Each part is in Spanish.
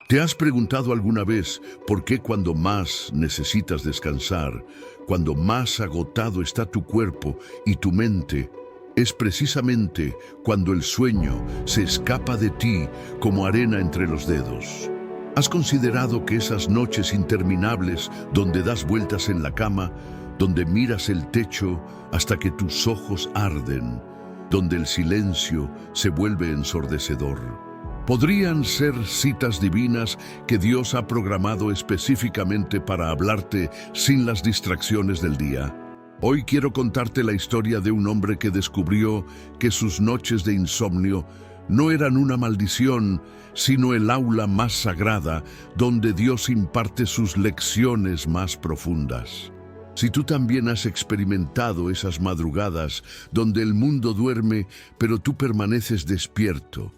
¿Te has preguntado alguna vez por qué cuando más necesitas descansar, cuando más agotado está tu cuerpo y tu mente, es precisamente cuando el sueño se escapa de ti como arena entre los dedos? ¿Has considerado que esas noches interminables donde das vueltas en la cama, donde miras el techo hasta que tus ojos arden, donde el silencio se vuelve ensordecedor, podrían ser citas divinas que Dios ha programado específicamente para hablarte sin las distracciones del día? Hoy quiero contarte la historia de un hombre que descubrió que sus noches de insomnio no eran una maldición, sino el aula más sagrada donde Dios imparte sus lecciones más profundas. Si tú también has experimentado esas madrugadas donde el mundo duerme, pero tú permaneces despierto,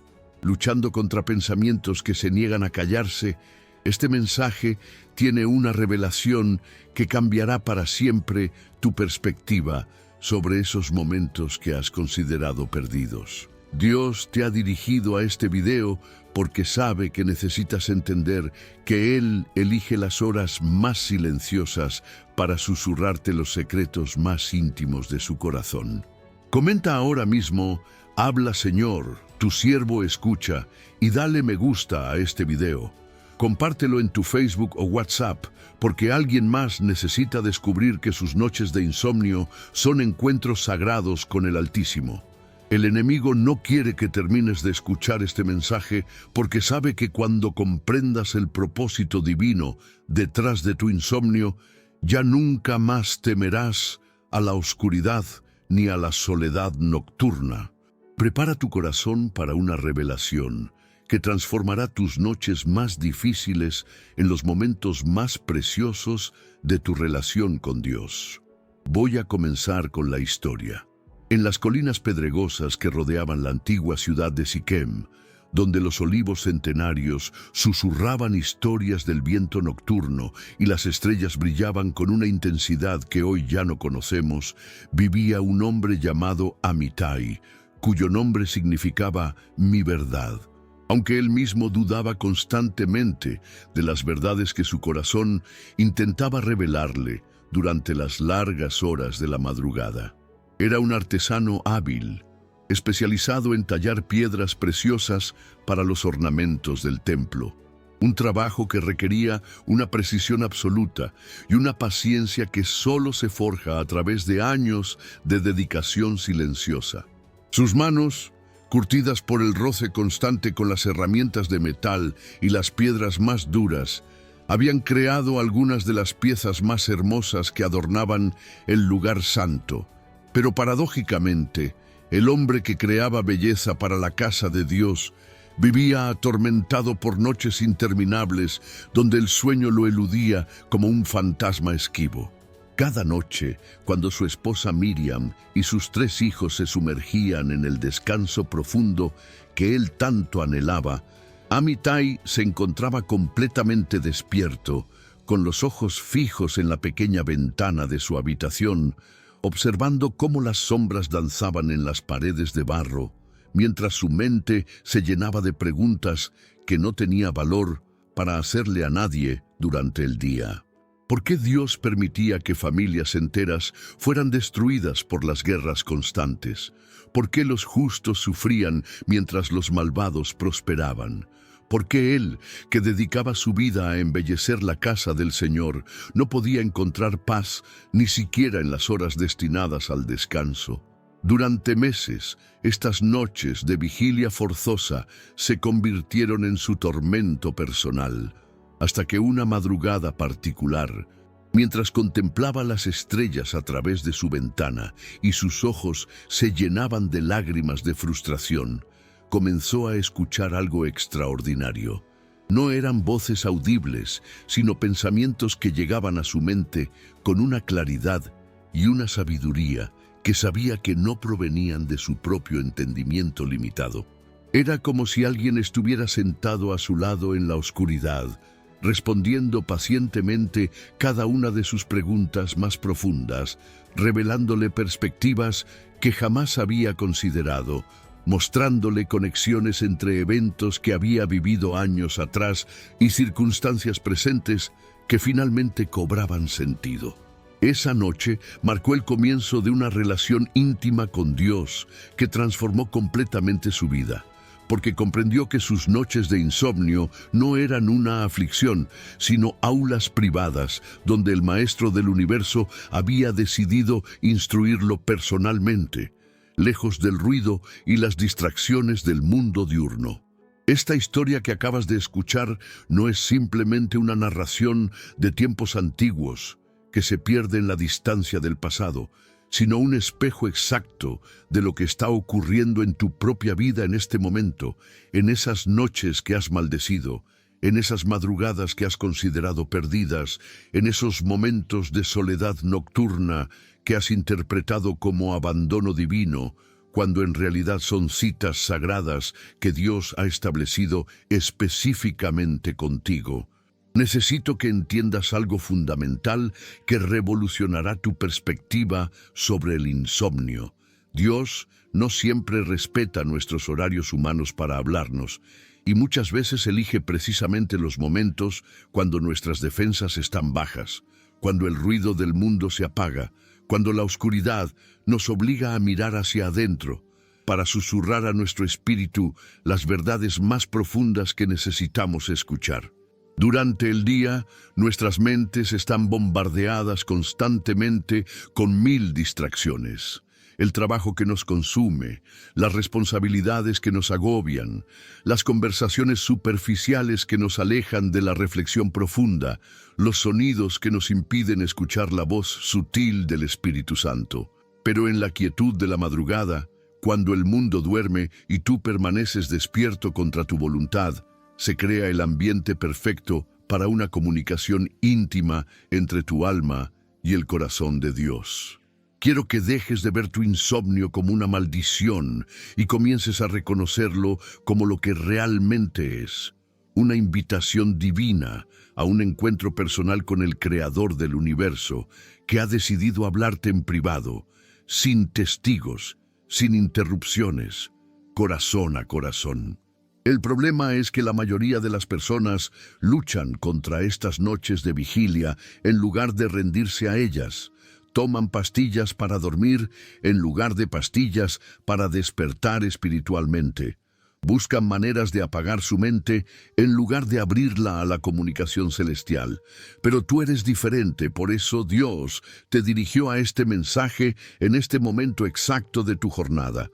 luchando contra pensamientos que se niegan a callarse, este mensaje tiene una revelación que cambiará para siempre tu perspectiva sobre esos momentos que has considerado perdidos. Dios te ha dirigido a este video porque sabe que necesitas entender que Él elige las horas más silenciosas para susurrarte los secretos más íntimos de su corazón. Comenta ahora mismo: "Habla, Señor, tu siervo escucha", y dale me gusta a este video. Compártelo en tu Facebook o WhatsApp, porque alguien más necesita descubrir que sus noches de insomnio son encuentros sagrados con el Altísimo. El enemigo no quiere que termines de escuchar este mensaje porque sabe que cuando comprendas el propósito divino detrás de tu insomnio, ya nunca más temerás a la oscuridad ni a la soledad nocturna. Prepara tu corazón para una revelación que transformará tus noches más difíciles en los momentos más preciosos de tu relación con Dios. Voy a comenzar con la historia. En las colinas pedregosas que rodeaban la antigua ciudad de Siquem, donde los olivos centenarios susurraban historias del viento nocturno y las estrellas brillaban con una intensidad que hoy ya no conocemos, vivía un hombre llamado Amitai, cuyo nombre significaba mi verdad. Aunque él mismo dudaba constantemente de las verdades que su corazón intentaba revelarle durante las largas horas de la madrugada. Era un artesano hábil, especializado en tallar piedras preciosas para los ornamentos del templo. Un trabajo que requería una precisión absoluta y una paciencia que solo se forja a través de años de dedicación silenciosa. Sus manos, curtidas por el roce constante con las herramientas de metal y las piedras más duras, habían creado algunas de las piezas más hermosas que adornaban el lugar santo. Pero paradójicamente, el hombre que creaba belleza para la casa de Dios vivía atormentado por noches interminables donde el sueño lo eludía como un fantasma esquivo. Cada noche, cuando su esposa Miriam y sus 3 hijos se sumergían en el descanso profundo que él tanto anhelaba, Amitai se encontraba completamente despierto, con los ojos fijos en la pequeña ventana de su habitación, observando cómo las sombras danzaban en las paredes de barro, mientras su mente se llenaba de preguntas que no tenía valor para hacerle a nadie durante el día. ¿Por qué Dios permitía que familias enteras fueran destruidas por las guerras constantes? ¿Por qué los justos sufrían mientras los malvados prosperaban? ¿Por qué él, que dedicaba su vida a embellecer la casa del Señor, no podía encontrar paz ni siquiera en las horas destinadas al descanso? Durante meses, estas noches de vigilia forzosa se convirtieron en su tormento personal, hasta que una madrugada particular, mientras contemplaba las estrellas a través de su ventana y sus ojos se llenaban de lágrimas de frustración, comenzó a escuchar algo extraordinario. No eran voces audibles, sino pensamientos que llegaban a su mente con una claridad y una sabiduría que sabía que no provenían de su propio entendimiento limitado. Era como si alguien estuviera sentado a su lado en la oscuridad, respondiendo pacientemente cada una de sus preguntas más profundas, revelándole perspectivas que jamás había considerado, mostrándole conexiones entre eventos que había vivido años atrás y circunstancias presentes que finalmente cobraban sentido. Esa noche marcó el comienzo de una relación íntima con Dios que transformó completamente su vida, porque comprendió que sus noches de insomnio no eran una aflicción, sino aulas privadas donde el Maestro del Universo había decidido instruirlo personalmente, lejos del ruido y las distracciones del mundo diurno. Esta historia que acabas de escuchar no es simplemente una narración de tiempos antiguos que se pierde en la distancia del pasado, sino un espejo exacto de lo que está ocurriendo en tu propia vida en este momento, en esas noches que has maldecido, en esas madrugadas que has considerado perdidas, en esos momentos de soledad nocturna que has interpretado como abandono divino, cuando en realidad son citas sagradas que Dios ha establecido específicamente contigo. Necesito que entiendas algo fundamental que revolucionará tu perspectiva sobre el insomnio. Dios no siempre respeta nuestros horarios humanos para hablarnos, y muchas veces elige precisamente los momentos cuando nuestras defensas están bajas, cuando el ruido del mundo se apaga, cuando la oscuridad nos obliga a mirar hacia adentro, para susurrar a nuestro espíritu las verdades más profundas que necesitamos escuchar. Durante el día, nuestras mentes están bombardeadas constantemente con 1000 distracciones. El trabajo que nos consume, las responsabilidades que nos agobian, las conversaciones superficiales que nos alejan de la reflexión profunda, los sonidos que nos impiden escuchar la voz sutil del Espíritu Santo. Pero en la quietud de la madrugada, cuando el mundo duerme y tú permaneces despierto contra tu voluntad, se crea el ambiente perfecto para una comunicación íntima entre tu alma y el corazón de Dios. Quiero que dejes de ver tu insomnio como una maldición y comiences a reconocerlo como lo que realmente es, una invitación divina a un encuentro personal con el Creador del universo, que ha decidido hablarte en privado, sin testigos, sin interrupciones, corazón a corazón. El problema es que la mayoría de las personas luchan contra estas noches de vigilia en lugar de rendirse a ellas. Toman pastillas para dormir en lugar de pastillas para despertar espiritualmente. Buscan maneras de apagar su mente en lugar de abrirla a la comunicación celestial. Pero tú eres diferente, por eso Dios te dirigió a este mensaje en este momento exacto de tu jornada.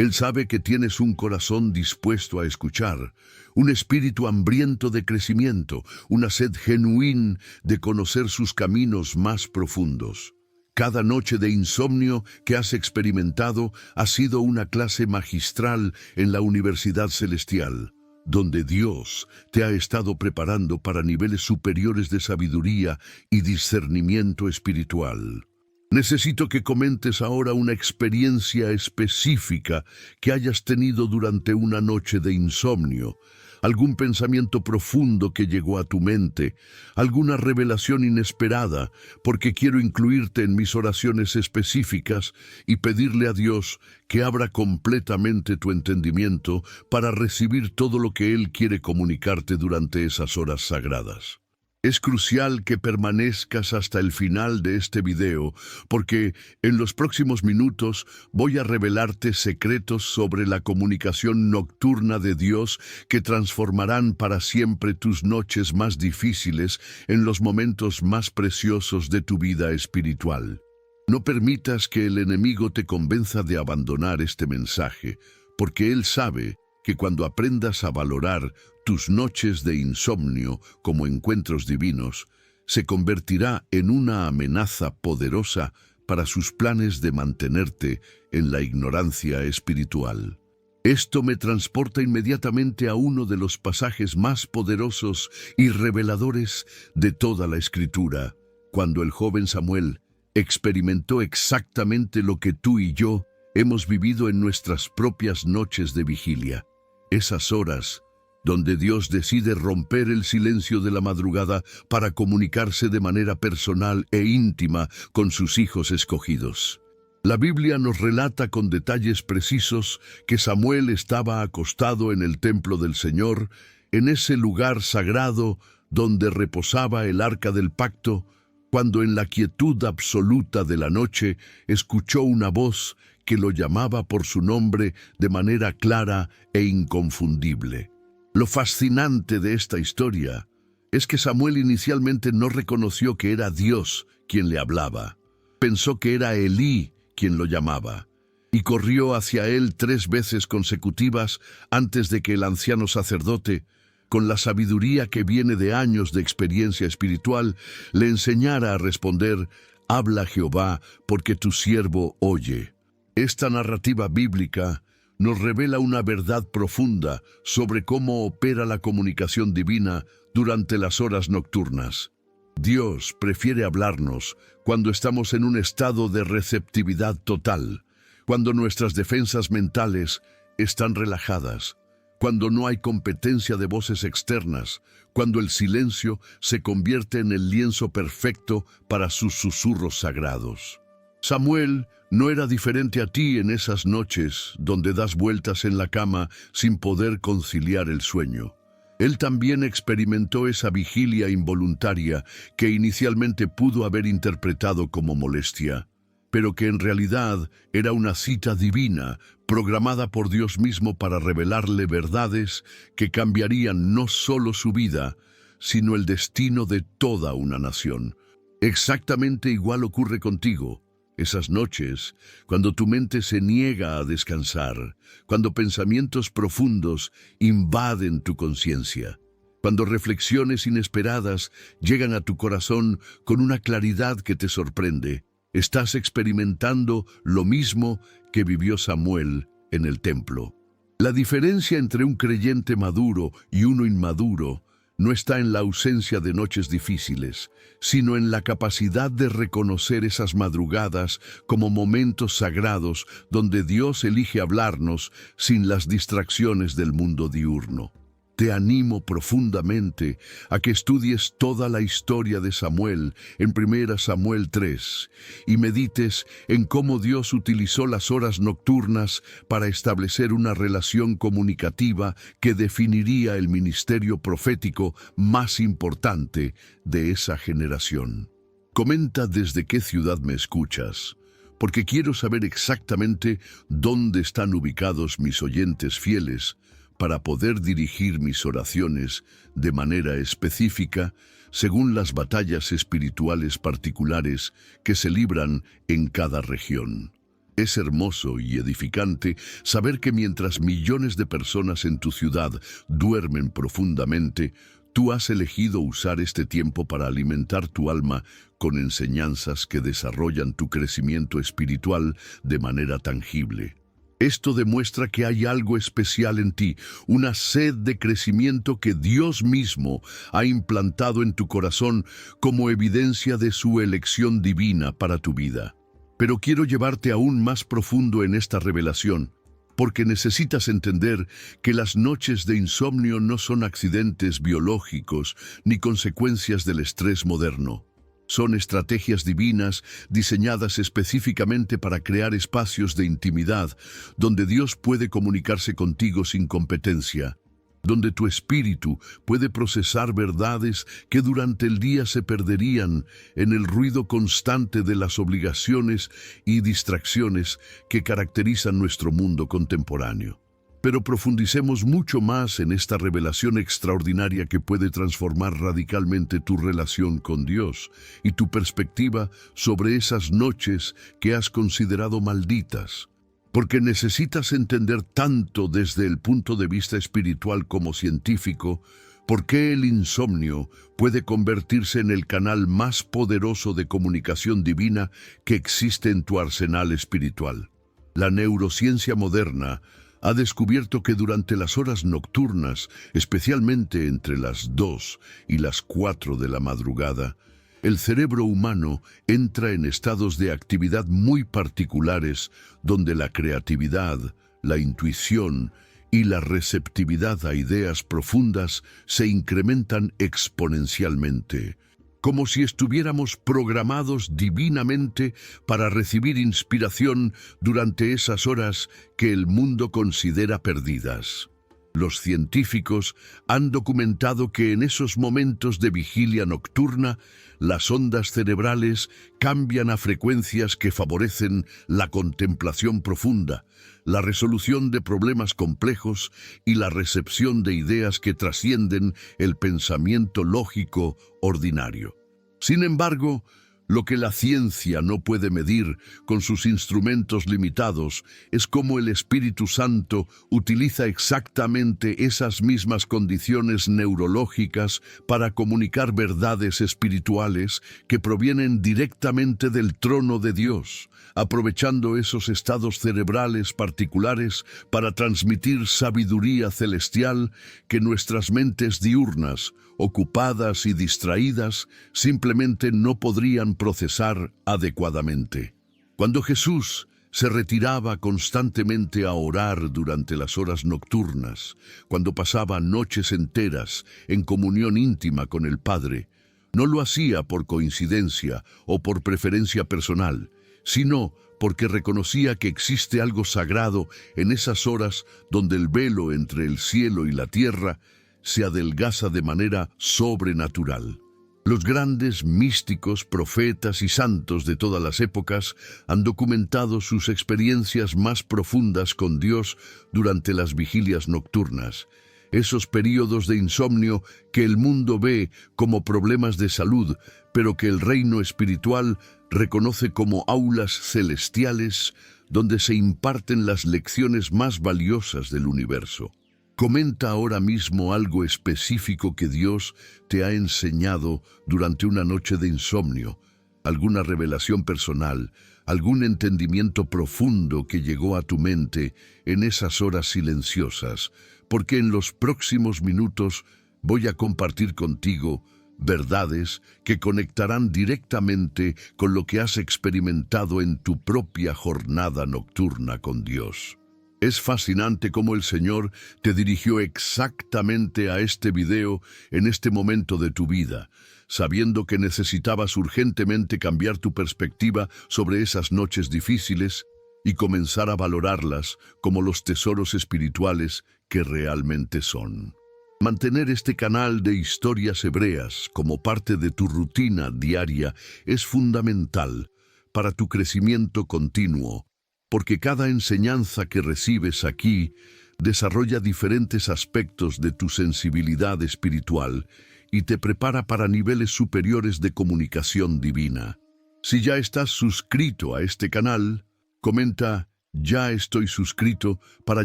Él sabe que tienes un corazón dispuesto a escuchar, un espíritu hambriento de crecimiento, una sed genuina de conocer sus caminos más profundos. Cada noche de insomnio que has experimentado ha sido una clase magistral en la Universidad Celestial, donde Dios te ha estado preparando para niveles superiores de sabiduría y discernimiento espiritual. Necesito que comentes ahora una experiencia específica que hayas tenido durante una noche de insomnio, algún pensamiento profundo que llegó a tu mente, alguna revelación inesperada, porque quiero incluirte en mis oraciones específicas y pedirle a Dios que abra completamente tu entendimiento para recibir todo lo que Él quiere comunicarte durante esas horas sagradas. Es crucial que permanezcas hasta el final de este video, porque en los próximos minutos voy a revelarte secretos sobre la comunicación nocturna de Dios que transformarán para siempre tus noches más difíciles en los momentos más preciosos de tu vida espiritual. No permitas que el enemigo te convenza de abandonar este mensaje, porque él sabe que cuando aprendas a valorar tus noches de insomnio como encuentros divinos, se convertirá en una amenaza poderosa para sus planes de mantenerte en la ignorancia espiritual. Esto me transporta inmediatamente a uno de los pasajes más poderosos y reveladores de toda la Escritura, cuando el joven Samuel experimentó exactamente lo que tú y yo hemos vivido en nuestras propias noches de vigilia. Esas horas donde Dios decide romper el silencio de la madrugada para comunicarse de manera personal e íntima con sus hijos escogidos. La Biblia nos relata con detalles precisos que Samuel estaba acostado en el templo del Señor, en ese lugar sagrado donde reposaba el arca del pacto, cuando en la quietud absoluta de la noche escuchó una voz que lo llamaba por su nombre de manera clara e inconfundible. Lo fascinante de esta historia es que Samuel inicialmente no reconoció que era Dios quien le hablaba. Pensó que era Elí quien lo llamaba, y corrió hacia él 3 veces consecutivas antes de que el anciano sacerdote, con la sabiduría que viene de años de experiencia espiritual, le enseñara a responder: «Habla Jehová, porque tu siervo oye». Esta narrativa bíblica nos revela una verdad profunda sobre cómo opera la comunicación divina durante las horas nocturnas. Dios prefiere hablarnos cuando estamos en un estado de receptividad total, cuando nuestras defensas mentales están relajadas, cuando no hay competencia de voces externas, cuando el silencio se convierte en el lienzo perfecto para sus susurros sagrados. Samuel no era diferente a ti en esas noches donde das vueltas en la cama sin poder conciliar el sueño. Él también experimentó esa vigilia involuntaria que inicialmente pudo haber interpretado como molestia, pero que en realidad era una cita divina, programada por Dios mismo para revelarle verdades que cambiarían no solo su vida, sino el destino de toda una nación. Exactamente igual ocurre contigo. Esas noches, cuando tu mente se niega a descansar, cuando pensamientos profundos invaden tu conciencia, cuando reflexiones inesperadas llegan a tu corazón con una claridad que te sorprende, estás experimentando lo mismo que vivió Samuel en el templo. La diferencia entre un creyente maduro y uno inmaduro no está en la ausencia de noches difíciles, sino en la capacidad de reconocer esas madrugadas como momentos sagrados donde Dios elige hablarnos sin las distracciones del mundo diurno. Te animo profundamente a que estudies toda la historia de Samuel en 1 Samuel 3 y medites en cómo Dios utilizó las horas nocturnas para establecer una relación comunicativa que definiría el ministerio profético más importante de esa generación. Comenta desde qué ciudad me escuchas, porque quiero saber exactamente dónde están ubicados mis oyentes fieles, para poder dirigir mis oraciones de manera específica según las batallas espirituales particulares que se libran en cada región. Es hermoso y edificante saber que mientras millones de personas en tu ciudad duermen profundamente, tú has elegido usar este tiempo para alimentar tu alma con enseñanzas que desarrollan tu crecimiento espiritual de manera tangible. Esto demuestra que hay algo especial en ti, una sed de crecimiento que Dios mismo ha implantado en tu corazón como evidencia de su elección divina para tu vida. Pero quiero llevarte aún más profundo en esta revelación, porque necesitas entender que las noches de insomnio no son accidentes biológicos ni consecuencias del estrés moderno. Son estrategias divinas diseñadas específicamente para crear espacios de intimidad donde Dios puede comunicarse contigo sin competencia, donde tu espíritu puede procesar verdades que durante el día se perderían en el ruido constante de las obligaciones y distracciones que caracterizan nuestro mundo contemporáneo. Pero profundicemos mucho más en esta revelación extraordinaria que puede transformar radicalmente tu relación con Dios y tu perspectiva sobre esas noches que has considerado malditas. Porque necesitas entender tanto desde el punto de vista espiritual como científico por qué el insomnio puede convertirse en el canal más poderoso de comunicación divina que existe en tu arsenal espiritual. La neurociencia moderna ha descubierto que durante las horas nocturnas, especialmente entre las 2 y las 4 de la madrugada, el cerebro humano entra en estados de actividad muy particulares donde la creatividad, la intuición y la receptividad a ideas profundas se incrementan exponencialmente. como si estuviéramos programados divinamente para recibir inspiración durante esas horas que el mundo considera perdidas. Los científicos han documentado que en esos momentos de vigilia nocturna, las ondas cerebrales cambian a frecuencias que favorecen la contemplación profunda, la resolución de problemas complejos y la recepción de ideas que trascienden el pensamiento lógico ordinario. Sin embargo, lo que la ciencia no puede medir con sus instrumentos limitados es cómo el Espíritu Santo utiliza exactamente esas mismas condiciones neurológicas para comunicar verdades espirituales que provienen directamente del trono de Dios, aprovechando esos estados cerebrales particulares para transmitir sabiduría celestial que nuestras mentes diurnas, ocupadas y distraídas, simplemente no podrían procesar adecuadamente. Cuando Jesús se retiraba constantemente a orar durante las horas nocturnas, cuando pasaba noches enteras en comunión íntima con el Padre, no lo hacía por coincidencia o por preferencia personal, sino porque reconocía que existe algo sagrado en esas horas donde el velo entre el cielo y la tierra se adelgaza de manera sobrenatural. Los grandes místicos, profetas y santos de todas las épocas han documentado sus experiencias más profundas con Dios durante las vigilias nocturnas, esos períodos de insomnio que el mundo ve como problemas de salud, pero que el reino espiritual reconoce como aulas celestiales donde se imparten las lecciones más valiosas del universo. Comenta ahora mismo algo específico que Dios te ha enseñado durante una noche de insomnio, alguna revelación personal, algún entendimiento profundo que llegó a tu mente en esas horas silenciosas, porque en los próximos minutos voy a compartir contigo verdades que conectarán directamente con lo que has experimentado en tu propia jornada nocturna con Dios. Es fascinante cómo el Señor te dirigió exactamente a este video en este momento de tu vida, sabiendo que necesitabas urgentemente cambiar tu perspectiva sobre esas noches difíciles y comenzar a valorarlas como los tesoros espirituales que realmente son. Mantener este canal de historias hebreas como parte de tu rutina diaria es fundamental para tu crecimiento continuo, porque cada enseñanza que recibes aquí desarrolla diferentes aspectos de tu sensibilidad espiritual y te prepara para niveles superiores de comunicación divina. Si ya estás suscrito a este canal, comenta "Ya estoy suscrito" para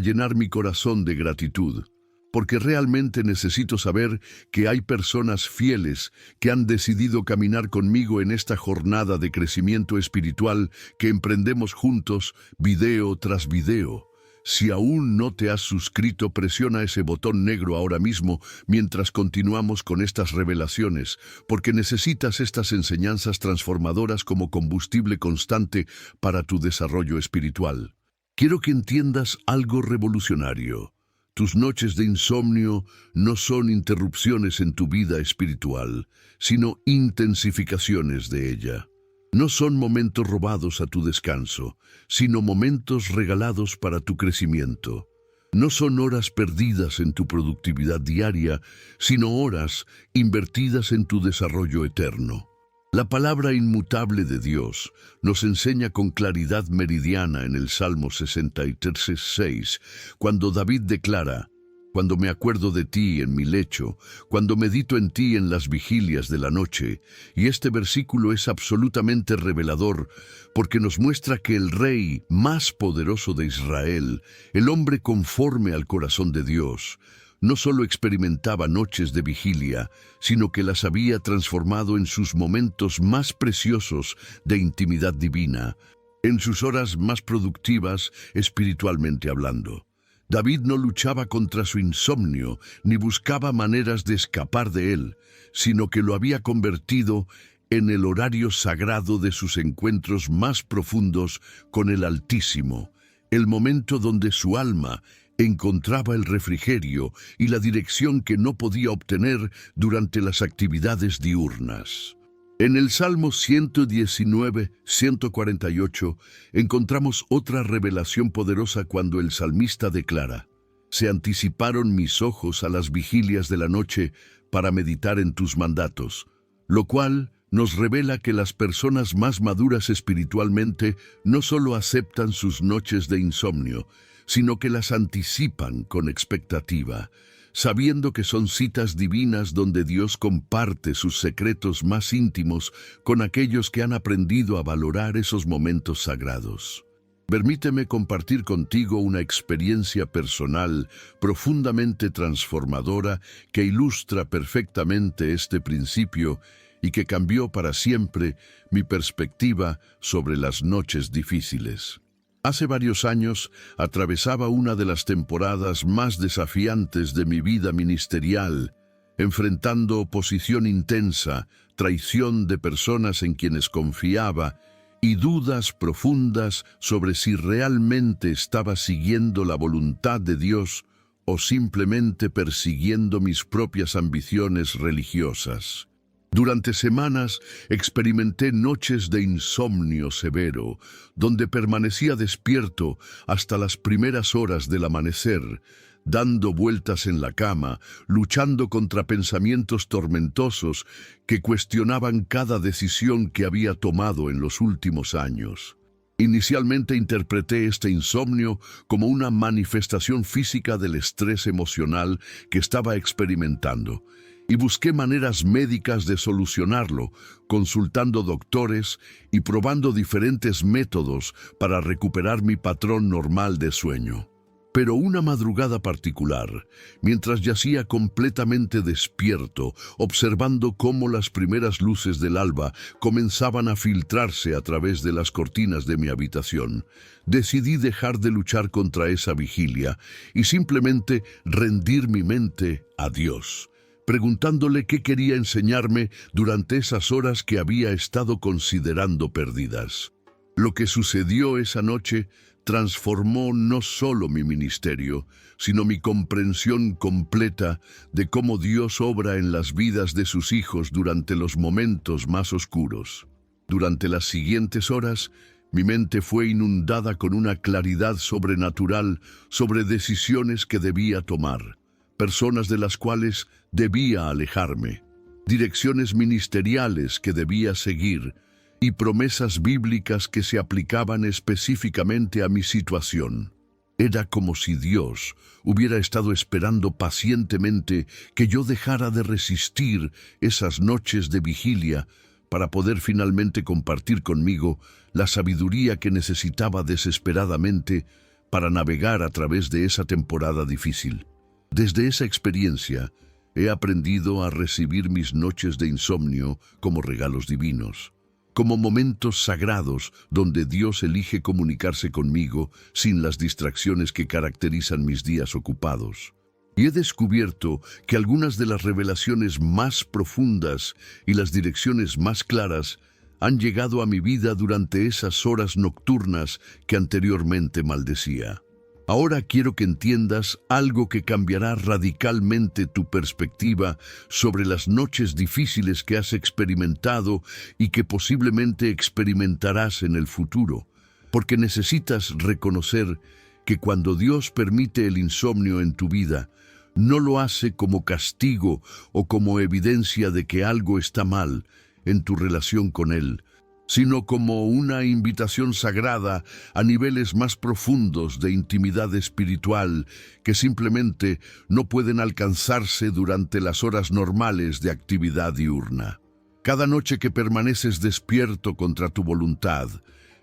llenar mi corazón de gratitud, porque realmente necesito saber que hay personas fieles que han decidido caminar conmigo en esta jornada de crecimiento espiritual que emprendemos juntos, video tras video. Si aún no te has suscrito, presiona ese botón negro ahora mismo mientras continuamos con estas revelaciones, porque necesitas estas enseñanzas transformadoras como combustible constante para tu desarrollo espiritual. Quiero que entiendas algo revolucionario. Tus noches de insomnio no son interrupciones en tu vida espiritual, sino intensificaciones de ella. No son momentos robados a tu descanso, sino momentos regalados para tu crecimiento. No son horas perdidas en tu productividad diaria, sino horas invertidas en tu desarrollo eterno. La palabra inmutable de Dios nos enseña con claridad meridiana en el Salmo 63:6, cuando David declara: "Cuando me acuerdo de ti en mi lecho, cuando medito en ti en las vigilias de la noche", y este versículo es absolutamente revelador porque nos muestra que el Rey más poderoso de Israel, el hombre conforme al corazón de Dios, no solo experimentaba noches de vigilia, sino que las había transformado en sus momentos más preciosos de intimidad divina, en sus horas más productivas espiritualmente hablando. David no luchaba contra su insomnio ni buscaba maneras de escapar de él, sino que lo había convertido en el horario sagrado de sus encuentros más profundos con el Altísimo, el momento donde su alma encontraba el refrigerio y la dirección que no podía obtener durante las actividades diurnas. En el Salmo 119, 148, encontramos otra revelación poderosa cuando el salmista declara: «Se anticiparon mis ojos a las vigilias de la noche para meditar en tus mandatos», lo cual nos revela que las personas más maduras espiritualmente no solo aceptan sus noches de insomnio, sino que las anticipan con expectativa, sabiendo que son citas divinas donde Dios comparte sus secretos más íntimos con aquellos que han aprendido a valorar esos momentos sagrados. Permíteme compartir contigo una experiencia personal profundamente transformadora que ilustra perfectamente este principio y que cambió para siempre mi perspectiva sobre las noches difíciles. Hace varios años atravesaba una de las temporadas más desafiantes de mi vida ministerial, enfrentando oposición intensa, traición de personas en quienes confiaba y dudas profundas sobre si realmente estaba siguiendo la voluntad de Dios o simplemente persiguiendo mis propias ambiciones religiosas. Durante semanas experimenté noches de insomnio severo, donde permanecía despierto hasta las primeras horas del amanecer, dando vueltas en la cama, luchando contra pensamientos tormentosos que cuestionaban cada decisión que había tomado en los últimos años. Inicialmente interpreté este insomnio como una manifestación física del estrés emocional que estaba experimentando, y busqué maneras médicas de solucionarlo, consultando doctores y probando diferentes métodos para recuperar mi patrón normal de sueño. Pero una madrugada particular, mientras yacía completamente despierto, observando cómo las primeras luces del alba comenzaban a filtrarse a través de las cortinas de mi habitación, decidí dejar de luchar contra esa vigilia y simplemente rendir mi mente a Dios, preguntándole qué quería enseñarme durante esas horas que había estado considerando perdidas. Lo que sucedió esa noche transformó no solo mi ministerio, sino mi comprensión completa de cómo Dios obra en las vidas de sus hijos durante los momentos más oscuros. Durante las siguientes horas, mi mente fue inundada con una claridad sobrenatural sobre decisiones que debía tomar, personas de las cuales debía alejarme, direcciones ministeriales que debía seguir y promesas bíblicas que se aplicaban específicamente a mi situación. Era como si Dios hubiera estado esperando pacientemente que yo dejara de resistir esas noches de vigilia para poder finalmente compartir conmigo la sabiduría que necesitaba desesperadamente para navegar a través de esa temporada difícil. Desde esa experiencia, he aprendido a recibir mis noches de insomnio como regalos divinos, como momentos sagrados donde Dios elige comunicarse conmigo sin las distracciones que caracterizan mis días ocupados. Y he descubierto que algunas de las revelaciones más profundas y las direcciones más claras han llegado a mi vida durante esas horas nocturnas que anteriormente maldecía. Ahora quiero que entiendas algo que cambiará radicalmente tu perspectiva sobre las noches difíciles que has experimentado y que posiblemente experimentarás en el futuro, porque necesitas reconocer que cuando Dios permite el insomnio en tu vida, no lo hace como castigo o como evidencia de que algo está mal en tu relación con Él, sino como una invitación sagrada a niveles más profundos de intimidad espiritual que simplemente no pueden alcanzarse durante las horas normales de actividad diurna. Cada noche que permaneces despierto contra tu voluntad,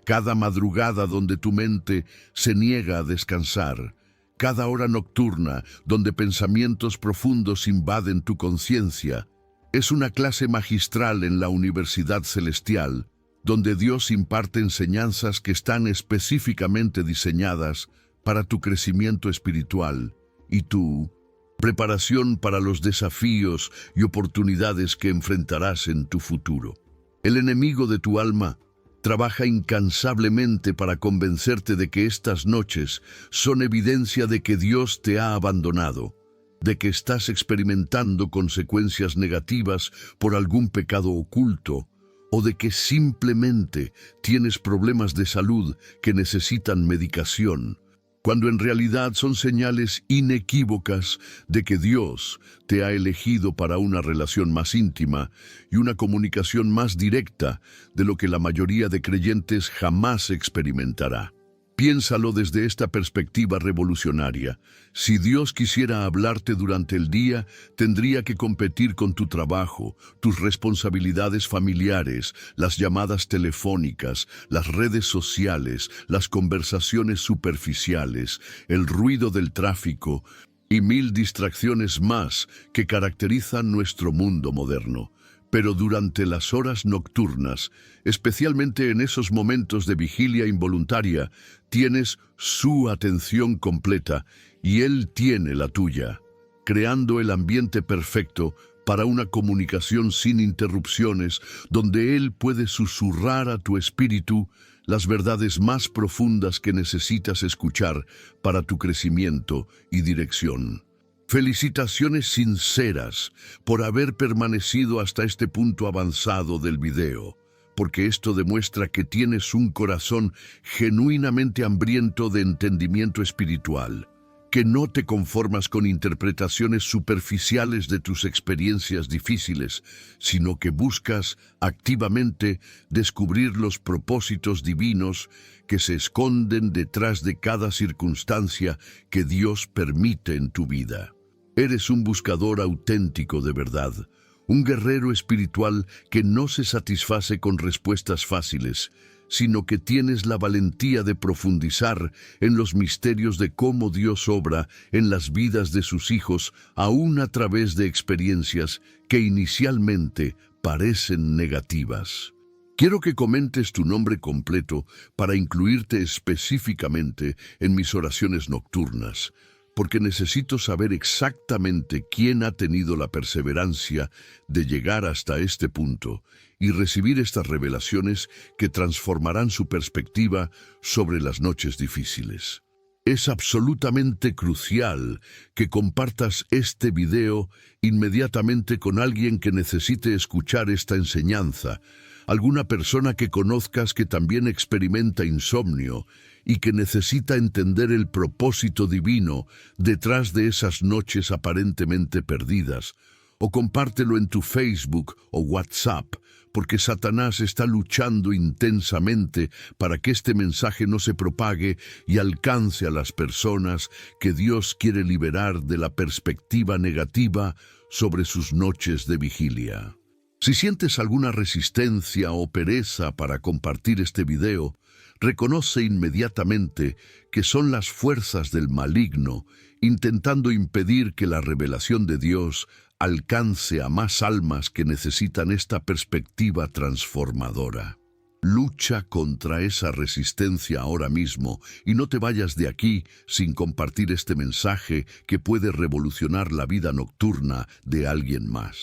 cada madrugada donde tu mente se niega a descansar, cada hora nocturna donde pensamientos profundos invaden tu conciencia, es una clase magistral en la Universidad Celestial, donde Dios imparte enseñanzas que están específicamente diseñadas para tu crecimiento espiritual y tu preparación para los desafíos y oportunidades que enfrentarás en tu futuro. El enemigo de tu alma trabaja incansablemente para convencerte de que estas noches son evidencia de que Dios te ha abandonado, de que estás experimentando consecuencias negativas por algún pecado oculto, o de que simplemente tienes problemas de salud que necesitan medicación, cuando en realidad son señales inequívocas de que Dios te ha elegido para una relación más íntima y una comunicación más directa de lo que la mayoría de creyentes jamás experimentará. Piénsalo desde esta perspectiva revolucionaria. Si Dios quisiera hablarte durante el día, tendría que competir con tu trabajo, tus responsabilidades familiares, las llamadas telefónicas, las redes sociales, las conversaciones superficiales, el ruido del tráfico y mil distracciones más que caracterizan nuestro mundo moderno. Pero durante las horas nocturnas, especialmente en esos momentos de vigilia involuntaria, tienes su atención completa y Él tiene la tuya, creando el ambiente perfecto para una comunicación sin interrupciones, donde Él puede susurrar a tu espíritu las verdades más profundas que necesitas escuchar para tu crecimiento y dirección. Felicitaciones sinceras por haber permanecido hasta este punto avanzado del video, porque esto demuestra que tienes un corazón genuinamente hambriento de entendimiento espiritual, que no te conformas con interpretaciones superficiales de tus experiencias difíciles, sino que buscas activamente descubrir los propósitos divinos que se esconden detrás de cada circunstancia que Dios permite en tu vida. Eres un buscador auténtico de verdad, un guerrero espiritual que no se satisface con respuestas fáciles, sino que tienes la valentía de profundizar en los misterios de cómo Dios obra en las vidas de sus hijos, aún a través de experiencias que inicialmente parecen negativas. Quiero que comentes tu nombre completo para incluirte específicamente en mis oraciones nocturnas, porque necesito saber exactamente quién ha tenido la perseverancia de llegar hasta este punto y recibir estas revelaciones que transformarán su perspectiva sobre las noches difíciles. Es absolutamente crucial que compartas este video inmediatamente con alguien que necesite escuchar esta enseñanza, alguna persona que conozcas que también experimenta insomnio y que necesita entender el propósito divino detrás de esas noches aparentemente perdidas, o compártelo en tu Facebook o WhatsApp, porque Satanás está luchando intensamente para que este mensaje no se propague y alcance a las personas que Dios quiere liberar de la perspectiva negativa sobre sus noches de vigilia. Si sientes alguna resistencia o pereza para compartir este video, reconoce inmediatamente que son las fuerzas del maligno intentando impedir que la revelación de Dios alcance a más almas que necesitan esta perspectiva transformadora. Lucha contra esa resistencia ahora mismo y no te vayas de aquí sin compartir este mensaje que puede revolucionar la vida nocturna de alguien más.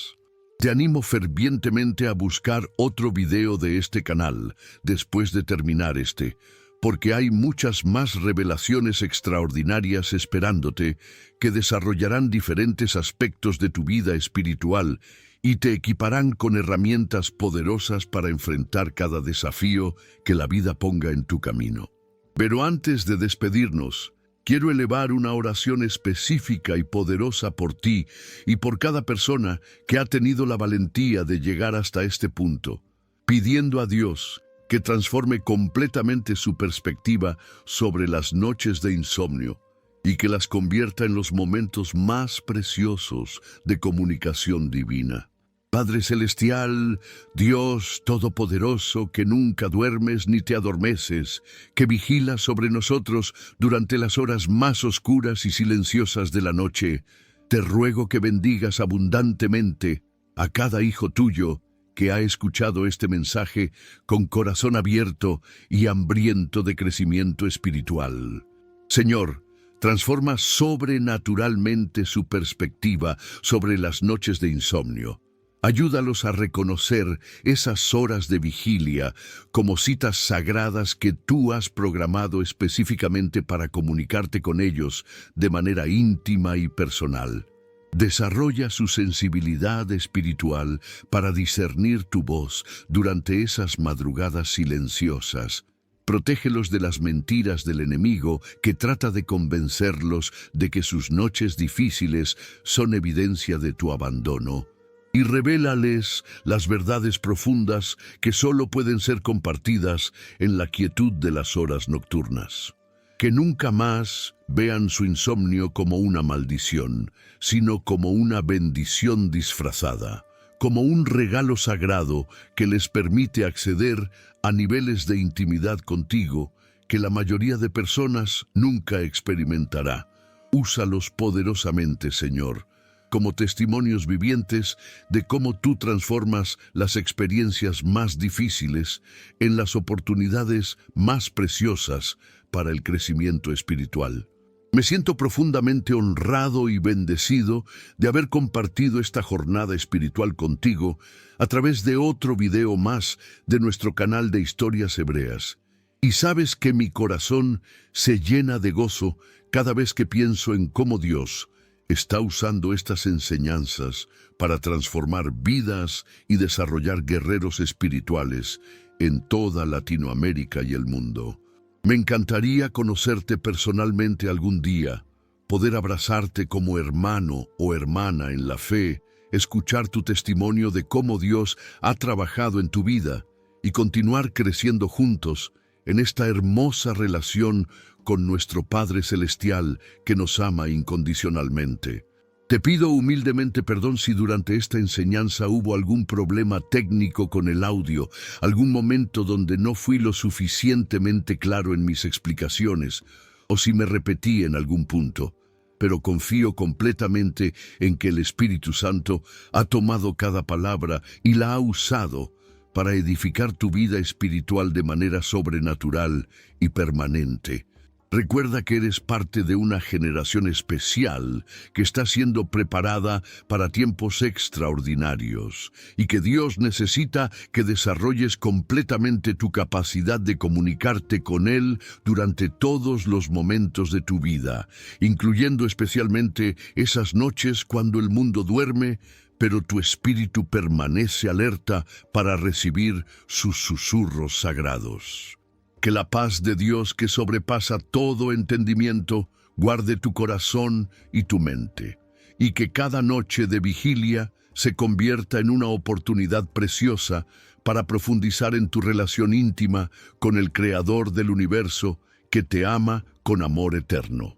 Te animo fervientemente a buscar otro video de este canal después de terminar este, porque hay muchas más revelaciones extraordinarias esperándote que desarrollarán diferentes aspectos de tu vida espiritual y te equiparán con herramientas poderosas para enfrentar cada desafío que la vida ponga en tu camino. Pero antes de despedirnos, quiero elevar una oración específica y poderosa por ti y por cada persona que ha tenido la valentía de llegar hasta este punto, pidiendo a Dios que transforme completamente su perspectiva sobre las noches de insomnio y que las convierta en los momentos más preciosos de comunicación divina. Padre Celestial, Dios Todopoderoso, que nunca duermes ni te adormeces, que vigilas sobre nosotros durante las horas más oscuras y silenciosas de la noche, te ruego que bendigas abundantemente a cada hijo tuyo que ha escuchado este mensaje con corazón abierto y hambriento de crecimiento espiritual. Señor, transforma sobrenaturalmente su perspectiva sobre las noches de insomnio. Ayúdalos a reconocer esas horas de vigilia como citas sagradas que tú has programado específicamente para comunicarte con ellos de manera íntima y personal. Desarrolla su sensibilidad espiritual para discernir tu voz durante esas madrugadas silenciosas. Protégelos de las mentiras del enemigo que trata de convencerlos de que sus noches difíciles son evidencia de tu abandono. Y revélales las verdades profundas que solo pueden ser compartidas en la quietud de las horas nocturnas. Que nunca más vean su insomnio como una maldición, sino como una bendición disfrazada, como un regalo sagrado que les permite acceder a niveles de intimidad contigo que la mayoría de personas nunca experimentará. Úsalos poderosamente, Señor, como testimonios vivientes de cómo tú transformas las experiencias más difíciles en las oportunidades más preciosas para el crecimiento espiritual. Me siento profundamente honrado y bendecido de haber compartido esta jornada espiritual contigo a través de otro video más de nuestro canal de Historias Hebreas. Y sabes que mi corazón se llena de gozo cada vez que pienso en cómo Dios está usando estas enseñanzas para transformar vidas y desarrollar guerreros espirituales en toda Latinoamérica y el mundo. Me encantaría conocerte personalmente algún día, poder abrazarte como hermano o hermana en la fe, escuchar tu testimonio de cómo Dios ha trabajado en tu vida y continuar creciendo juntos en esta hermosa relación con nuestro Padre Celestial que nos ama incondicionalmente. Te pido humildemente perdón si durante esta enseñanza hubo algún problema técnico con el audio, algún momento donde no fui lo suficientemente claro en mis explicaciones, o si me repetí en algún punto. Pero confío completamente en que el Espíritu Santo ha tomado cada palabra y la ha usado para edificar tu vida espiritual de manera sobrenatural y permanente. Recuerda que eres parte de una generación especial que está siendo preparada para tiempos extraordinarios y que Dios necesita que desarrolles completamente tu capacidad de comunicarte con Él durante todos los momentos de tu vida, incluyendo especialmente esas noches cuando el mundo duerme, pero tu espíritu permanece alerta para recibir sus susurros sagrados. Que la paz de Dios que sobrepasa todo entendimiento guarde tu corazón y tu mente, y que cada noche de vigilia se convierta en una oportunidad preciosa para profundizar en tu relación íntima con el Creador del universo que te ama con amor eterno.